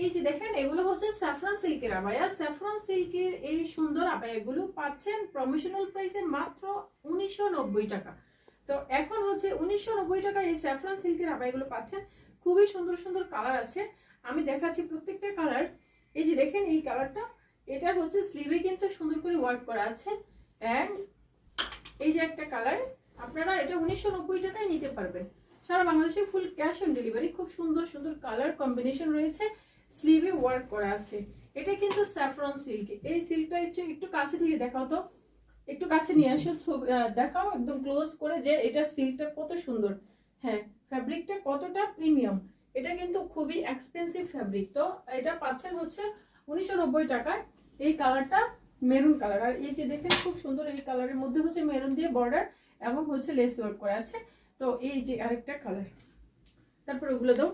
এই যে দেখেন এগুলো হচ্ছে স্যাফরন সিল্কের আবায়া। স্যাফরন সিল্কের এই সুন্দর আবায়াগুলো পাচ্ছেন প্রমোশনাল প্রাইসে মাত্র 1990 টাকা। তো এখন হচ্ছে 1990 টাকা এই স্যাফরন সিল্কের আবায়াগুলো পাচ্ছেন। খুবই সুন্দর সুন্দর কালার আছে, আমি দেখাচ্ছি প্রত্যেকটা কালার। এই যে দেখেন এই কালারটা, এটা হচ্ছে স্লিভে কিন্তু সুন্দর করে ওয়ার্ক করা আছে। অ্যান্ড এই যে একটা কালার, আপনারা এটা 1990 টাকায় নিতে পারবেন। সারা বাংলাদেশে ফুল ক্যাশ অন ডেলিভারি। খুব সুন্দর সুন্দর কালার কম্বিনেশন রয়েছে, স্লিভে ওয়ার্ক করা আছে। এটা কিন্তু স্যাফরন সিল্ক। এই সিল্কটা হচ্ছে একটু কাছে থেকে দেখাও তো, একটু কাছে নিয়ে আসো, দেখাও একদম ক্লোজ করে যে এটা সিল্কটা কত সুন্দর। হ্যাঁ, ফ্যাব্রিকটা কতটা প্রিমিয়াম। এটা কিন্তু খুবই এক্সপেন্সিভ ফ্যাব্রিক। তো এটা পাচ্ছেন হচ্ছে 1990 টাকায়। এই কালারটা মেরুন কালার, আর এই যে দেখেন খুব সুন্দর এই কালারের মধ্যে হচ্ছে মেরুন দিয়ে বর্ডার এবং হচ্ছে লেস ওয়ার্ক করা আছে। তো এই যে আরেকটা কালার, তারপর ওগুলো দাও।